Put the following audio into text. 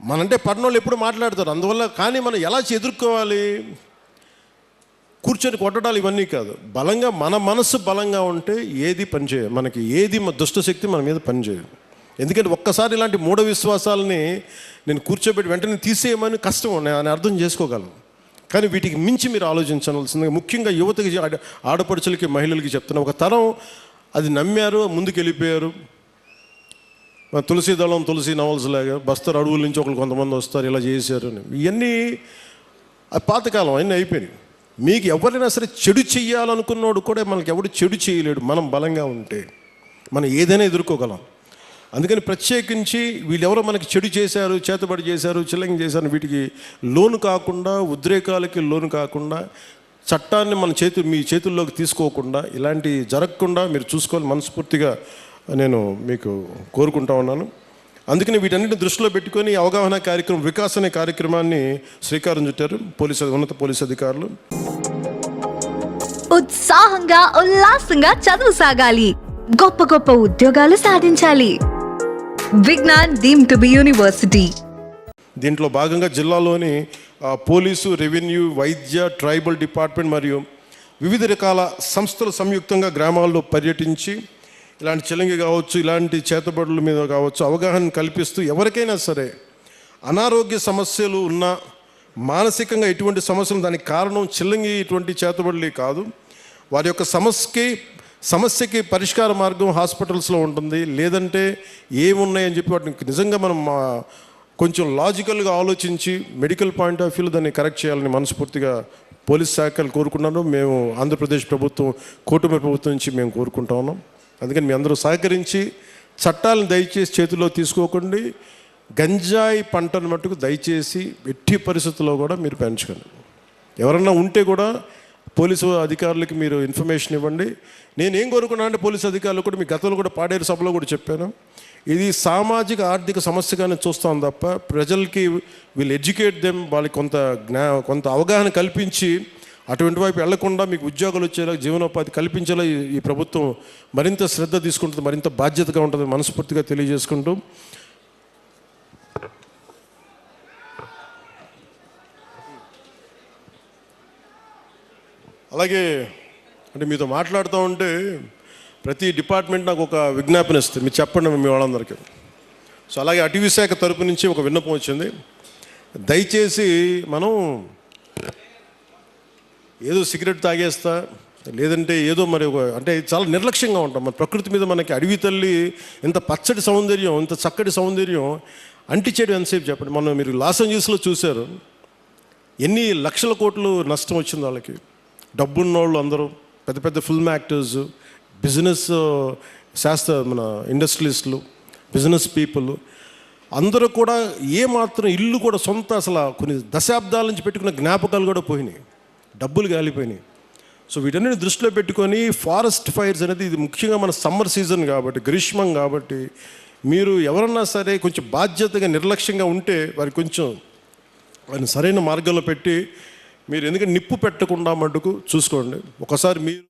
మనంటే పడినోళ్ళు ఎప్పుడు మాట్లాడతారు, అందువల్ల. కానీ మనం ఎలా ఎదుర్కోవాలి? కూర్చొని కొట్టడాలు ఇవన్నీ కాదు. బలంగా మన మనసు బలంగా ఉంటే ఏది పనిచేయదు, మనకి ఏది దుష్టశక్తి మన మీద పనిచేయదు. ఎందుకంటే ఒక్కసారి ఇలాంటి మూఢ విశ్వాసాలని నేను కూర్చోబెట్టి వెంటనే తీసేయమని కష్టం, నేను అర్థం చేసుకోగలను. కానీ వీటికి మించి మీరు ఆలోచించవలసిందిగా ముఖ్యంగా యువతకి, ఆడపడుచులకి, మహిళలకి చెప్తున్నా. ఒక తరం అది నమ్మారు, ముందుకు వెళ్ళిపోయారు. తులసీదళం, తులసి నవల్స్ లాగా బస్తర్ అడవుల నుంచి ఒకరు కొంతమంది వస్తారు, ఇలా చేశారు అని. ఇవన్నీ పాతకాలం అన్నీ అయిపోయినాయి. మీకు ఎవరైనా సరే చెడు చెయ్యాలనుకున్నోడు కూడా మనకి ఎవడు చెడు చేయలేడు. మనం బలంగా ఉంటే మనం ఏదైనా ఎదుర్కోగలం. అందుకని ప్రత్యేకించి వీళ్ళెవరో మనకి చెడు చేశారు, చేతబడి చేశారు, చిల్లంగి చేశారు, వీటికి లోను కాకుండా, ఉద్రేకాలకి లోను కాకుండా, చట్టాన్ని మీ చేతుల్లోకి తీసుకోకుండా, ఇలాంటి జరగకుండా మీరు చూసుకోవాలి. మనస్ఫూర్తిగా నేను మీకు కోరుకుంటా ఉన్నాను. అందుకని వీటన్నిటిని దృష్టిలో పెట్టుకొని అవగాహన కార్యక్రమం, వికాస్ అనే కార్యక్రమాన్ని శ్రీకారం చుట్టారు ఉన్నత పోలీసు అధికారులు. ఉత్సాహంగా, ఉల్లాసంగా చదువు సాగాలి, గొప్ప గొప్ప ఉద్యోగాలు సాధించాలి. Vignan deemed to be university. దీంట్లో భాగంగా జిల్లాలోని పోలీసు, రెవెన్యూ, వైద్య, ట్రైబల్ డిపార్ట్మెంట్ మరియు వివిధ రకాల సంస్థలు సంయుక్తంగా గ్రామాల్లో పర్యటించి ఇలాంటి చిలంగి కావచ్చు, ఇలాంటి చేతబడుల మీద కావచ్చు అవగాహన కల్పిస్తూ ఎవరికైనా సరే అనారోగ్య సమస్యలు ఉన్నా, మానసికంగా ఎటువంటి సమస్యలు, దానికి కారణం చిల్లంగి ఇటువంటి చేతబడులే కాదు, వారి యొక్క సమస్యకి పరిష్కార మార్గం హాస్పిటల్స్లో ఉంటుంది. లేదంటే ఏమున్నాయని చెప్పి వాటిని నిజంగా మనం కొంచెం లాజికల్గా ఆలోచించి మెడికల్ పాయింట్ ఆఫ్ వ్యూలో దాన్ని కరెక్ట్ చేయాలని మనస్ఫూర్తిగా పోలీస్ శాఖలు కోరుకున్నాను. మేము ఆంధ్రప్రదేశ్ ప్రభుత్వం, కూటమి ప్రభుత్వం నుంచి మేము కోరుకుంటా ఉన్నాం. అందుకని మీ అందరూ సహకరించి చట్టాలను దయచేసి చేతుల్లో తీసుకోకండి. గంజాయి పంటను మట్టుకు దయచేసి ఎట్టి పరిస్థితుల్లో కూడా మీరు పెంచకండి. ఎవరన్నా ఉంటే కూడా పోలీసు అధికారులకి మీరు ఇన్ఫర్మేషన్ ఇవ్వండి. నేనేం కోరుకున్నా అంటే పోలీసు అధికారులు కూడా, మీ గతంలో కూడా పాడేరు సభలో కూడా చెప్పాను, ఇది సామాజిక ఆర్థిక సమస్యగానే చూస్తాం తప్ప ప్రజలకి వీళ్ళు ఎడ్యుకేట్ దెమ్, వాళ్ళకి కొంత అవగాహన కల్పించి అటువంటి వైపు వెళ్లకుండా మీకు ఉద్యోగాలు వచ్చేలా, జీవనోపాధి కల్పించేలా ఈ ప్రభుత్వం మరింత శ్రద్ధ తీసుకుంటుంది, మరింత బాధ్యతగా ఉంటుంది మనస్ఫూర్తిగా తెలియజేసుకుంటూ, అలాగే అంటే మీతో మాట్లాడుతూ ఉంటే ప్రతి డిపార్ట్మెంట్ నాకు ఒక విజ్ఞాపన ఇస్తుంది, మీరు చెప్పండి మీ వాళ్ళందరికీ. సో అలాగే అటవీ శాఖ తరపు నుంచి ఒక విన్నపం వచ్చింది. దయచేసి మనం ఏదో సిగరెట్ తాగేస్తా, లేదంటే ఏదో మరి అంటే చాలా నిర్లక్ష్యంగా ఉంటాం. మన ప్రకృతి మీద మనకి అడవి తల్లి ఎంత పచ్చడి సౌందర్యం, ఎంత చక్కటి సౌందర్యం అంటిచేయడం ఎంతసేపు చెప్పండి. మీరు లాస్ ఏంజల్స్లో చూశారు ఎన్ని లక్షల కోట్లు నష్టం వచ్చింది వాళ్ళకి. డబ్బున్న వాళ్ళు అందరూ పెద్ద పెద్ద ఫిల్మ్ యాక్టర్స్, బిజినెస్ మన ఇండస్ట్రియలిస్టులు, బిజినెస్ పీపుల్ అందరూ కూడా ఏమాత్రం ఇల్లు కూడా సొంత అసలు కొన్ని దశాబ్దాల నుంచి పెట్టుకున్న జ్ఞాపకాలు కూడా పోయినాయి, డబ్బులు గాలిపోయినాయి. సో వీటన్నిటిని దృష్టిలో పెట్టుకొని ఫారెస్ట్ ఫైర్స్ అనేది ఇది ముఖ్యంగా మన సమ్మర్ సీజన్ కాబట్టి, గ్రీష్మం కాబట్టి, మీరు ఎవరన్నా సరే కొంచెం బాధ్యతగా నిర్లక్ష్యంగా ఉంటే వారిని సరైన మార్గంలో పెట్టి మీరు ఎందుకంటే నిప్పు పెట్టకుండా మటుకు చూసుకోండి. ఒకసారి మీరు